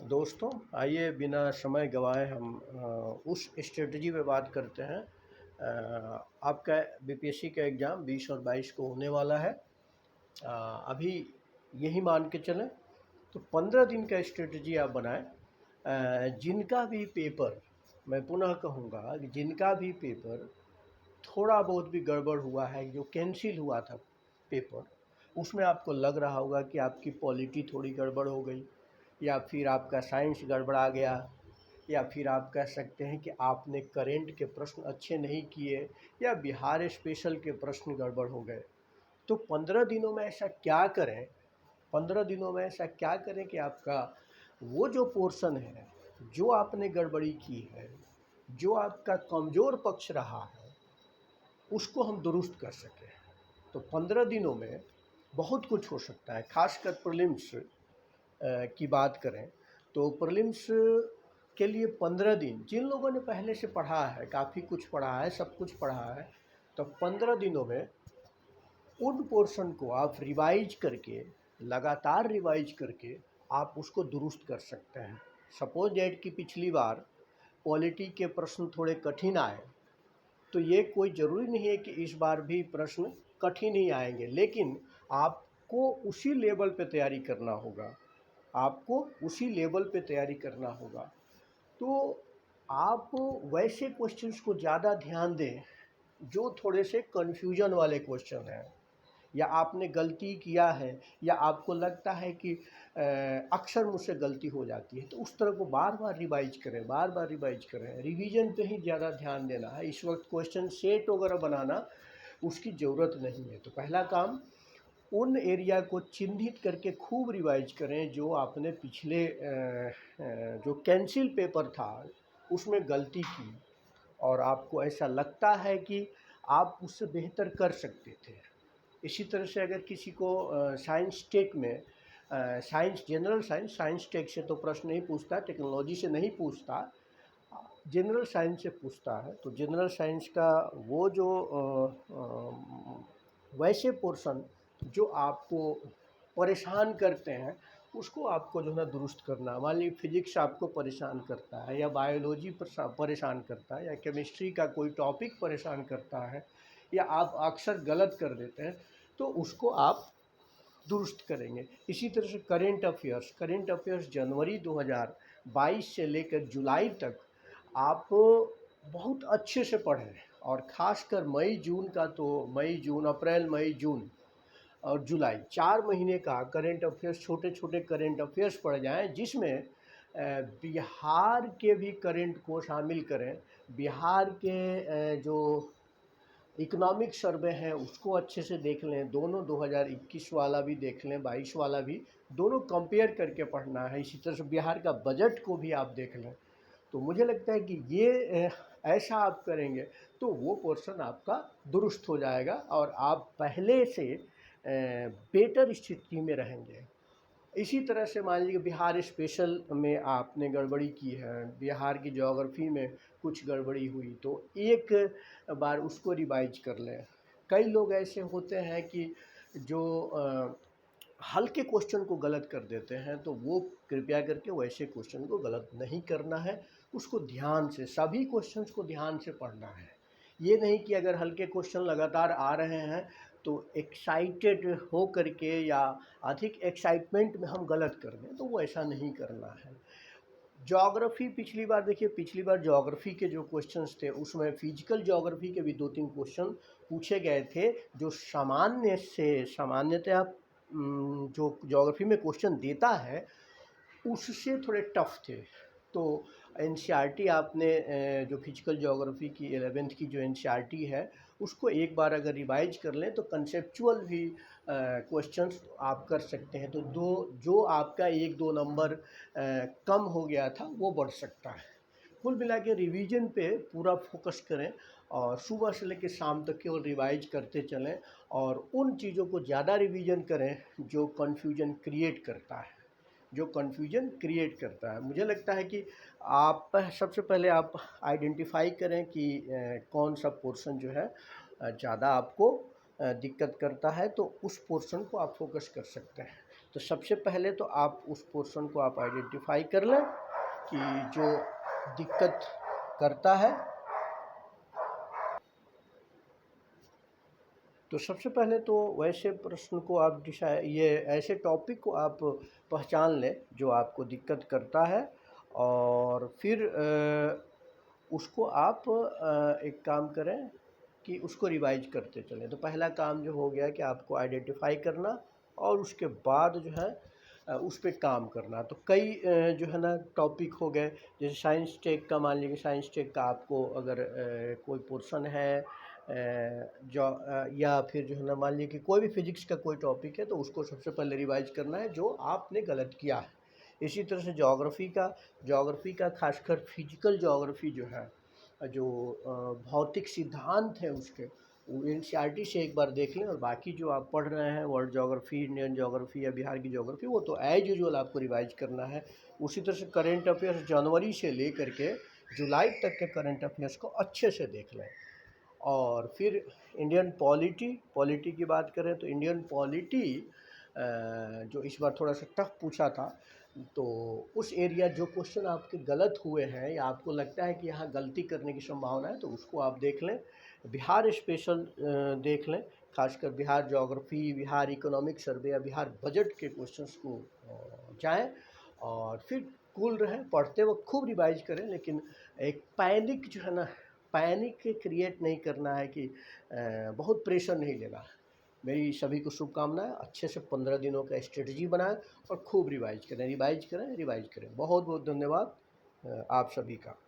दोस्तों, आइए बिना समय गंवाए हम उस स्ट्रेटजी पे बात करते हैं। आपका बीपीएससी का एग्ज़ाम 20 और 22 को होने वाला है। अभी यही मान के चलें तो 15 दिन का स्ट्रेटजी आप बनाएं। जिनका भी पेपर, मैं पुनः कहूँगा कि जिनका भी पेपर थोड़ा बहुत भी गड़बड़ हुआ है, जो कैंसिल हुआ था पेपर, उसमें आपको लग रहा होगा कि आपकी पॉलिटी थोड़ी गड़बड़ हो गई, या फिर आपका साइंस गड़बड़ा गया, या फिर आप कह सकते हैं कि आपने करेंट के प्रश्न अच्छे नहीं किए, या बिहार स्पेशल के प्रश्न गड़बड़ हो गए। तो 15 दिनों में ऐसा क्या करें, 15 दिनों में ऐसा क्या करें कि आपका वो जो पोर्शन है, जो आपने गड़बड़ी की है, जो आपका कमज़ोर पक्ष रहा है, उसको हम दुरुस्त कर सकें। तो 15 दिनों में बहुत कुछ हो सकता है। खासकर प्रीलिम्स की बात करें तो प्रीलिम्स के लिए 15 दिन, जिन लोगों ने पहले से पढ़ा है, काफ़ी कुछ पढ़ा है, सब कुछ पढ़ा है, तो 15 दिनों में उन पोर्शन को आप रिवाइज करके, लगातार रिवाइज करके आप उसको दुरुस्त कर सकते हैं। सपोज डेट कि पिछली बार पॉलिटी के प्रश्न थोड़े कठिन आए, तो ये कोई ज़रूरी नहीं है कि इस बार भी प्रश्न कठिन ही आएंगे, लेकिन आपको उसी लेवल पे तैयारी करना होगा, आपको उसी लेवल पे तैयारी करना होगा। तो आप वैसे क्वेश्चंस को ज़्यादा ध्यान दें जो थोड़े से कन्फ्यूजन वाले क्वेश्चन हैं, या आपने गलती किया है, या आपको लगता है कि अक्सर मुझसे गलती हो जाती है, तो उस तरह को बार बार रिवाइज करें, बार बार रिवाइज करें। रिवीजन पे ही ज़्यादा ध्यान देना है। इस वक्त क्वेश्चन सेट वगैरह बनाना उसकी ज़रूरत नहीं है। तो पहला काम, उन एरिया को चिन्हित करके खूब रिवाइज करें जो आपने पिछले जो कैंसिल पेपर था उसमें गलती की, और आपको ऐसा लगता है कि आप उससे बेहतर कर सकते थे। इसी तरह से अगर किसी को साइंस टेक में, science general science, science tech से तो प्रश्न नहीं पूछता, टेक्नोलॉजी से नहीं पूछता, जनरल साइंस से पूछता है, तो जनरल साइंस का वो जो वैसे पोर्शन जो आपको परेशान करते हैं, उसको आपको जो है ना दुरुस्त करना। मान लीजिए फिजिक्स आपको परेशान करता है, या बायोलॉजी परेशान करता है, या केमिस्ट्री का कोई टॉपिक परेशान करता है, या आप अक्सर गलत कर देते हैं, तो उसको आप दुरुस्त करेंगे। इसी तरह से करेंट अफेयर्स जनवरी 2022 से लेकर जुलाई तक आप बहुत अच्छे से पढ़ें, और ख़ासकर मई जून का, तो मई जून, अप्रैल मई जून और जुलाई 4 महीने का करेंट अफेयर्स, छोटे छोटे करेंट अफेयर्स पढ़ जाएं, जिसमें बिहार के भी करेंट को शामिल करें। बिहार के जो इकोनॉमिक सर्वे हैं उसको अच्छे से देख लें, दोनों 2021 वाला भी देख लें, 22 वाला भी, दोनों कंपेयर करके पढ़ना है। इसी तरह से बिहार का बजट को भी आप देख लें। तो मुझे लगता है कि ये ऐसा आप करेंगे तो वो पोर्शन आपका दुरुस्त हो जाएगा, और आप पहले से बेटर स्थिति में रहेंगे। इसी तरह से मान लीजिए बिहार स्पेशल में आपने गड़बड़ी की है, बिहार की ज्योग्राफी में कुछ गड़बड़ी हुई, तो एक बार उसको रिवाइज कर लें। कई लोग ऐसे होते हैं कि जो हल्के क्वेश्चन को गलत कर देते हैं, तो वो कृपया करके वैसे क्वेश्चन को गलत नहीं करना है। उसको ध्यान से, सभी क्वेश्चंस को ध्यान से पढ़ना है। ये नहीं कि अगर हल्के क्वेश्चन लगातार आ रहे हैं तो एक्साइटेड हो करके या अधिक एक्साइटमेंट में हम गलत कर दें, तो वो ऐसा नहीं करना है। ज्योग्राफी पिछली बार देखिए, पिछली बार ज्योग्राफी के जो क्वेश्चंस थे उसमें फिजिकल ज्योग्राफी के भी 2-3 क्वेश्चन पूछे गए थे, जो सामान्य से, सामान्यतः जो ज्योग्राफी में क्वेश्चन देता है उससे थोड़े टफ थे। तो एनसीईआरटी आपने जो फिजिकल ज्योग्राफी की 11th की जो एनसीईआरटी है उसको एक बार अगर रिवाइज कर लें तो कंसेप्चुअल भी क्वेश्चंस आप कर सकते हैं। तो दो जो आपका 1-2 नंबर कम हो गया था वो बढ़ सकता है। कुल मिला के रिवीजन पे पूरा फोकस करें, और सुबह से लेकर शाम तक केवल रिवाइज करते चलें, और उन चीज़ों को ज़्यादा रिवीजन करें जो कन्फ्यूजन क्रिएट करता है, जो कन्फ्यूजन क्रिएट करता है। मुझे लगता है कि आप सबसे पहले आप आइडेंटिफाई करें कि कौन सा पोर्शन जो है ज़्यादा आपको दिक्कत करता है, तो उस पोर्शन को आप फोकस कर सकते हैं। तो सबसे पहले तो आप उस पोर्शन को आप आइडेंटिफाई कर लें कि जो दिक्कत करता है। तो सबसे पहले तो वैसे प्रश्न को आप ये ऐसे टॉपिक को आप पहचान लें जो आपको दिक्कत करता है, और फिर उसको आप एक काम करें कि उसको रिवाइज करते चलें। तो पहला काम जो हो गया कि आपको आइडेंटिफाई करना और उसके बाद जो है उस पे काम करना। तो कई जो है ना टॉपिक हो गए, जैसे साइंस टेक का, मान लीजिए साइंस टेक का आपको अगर कोई पोर्शन है जो या फिर जो है ना मान लीजिए कि कोई भी फिजिक्स का कोई टॉपिक है, तो उसको सबसे पहले रिवाइज करना है जो आपने गलत किया है। इसी तरह से ज्योग्राफी का खासकर फिजिकल ज्योग्राफी जो है, जो भौतिक सिद्धांत हैं उसके, वो एनसीईआरटी से एक बार देख लें, और बाकी जो आप पढ़ रहे हैं वर्ल्ड ज्योग्राफी, इंडियन ज्योग्राफी या बिहार की ज्योग्राफी, वो तो एज यूजुअल आपको रिवाइज करना है। उसी तरह से करेंट अफेयर्स जनवरी से लेकर के जुलाई तक के करंट अफेयर्स को अच्छे से देख लें। और फिर इंडियन पॉलिटी की बात करें तो इंडियन पॉलिटी जो इस बार थोड़ा सा टफ पूछा था, तो उस एरिया जो क्वेश्चन आपके गलत हुए हैं या आपको लगता है कि यहाँ गलती करने की संभावना है, तो उसको आप देख लें। बिहार स्पेशल देख लें, खासकर Bihar geography, Bihar economic survey या बिहार बजट के क्वेश्चंस को जाएं, और फिर कूल रहें, पढ़ते वक्त खूब रिवाइज करें, लेकिन एक पैनिक जो है ना, पैनिक क्रिएट नहीं करना है कि बहुत प्रेशर नहीं लेना है। मेरी सभी को शुभकामनाएं। अच्छे से 15 दिनों का स्ट्रेटजी बनाएं और खूब रिवाइज करें। बहुत बहुत धन्यवाद आप सभी का।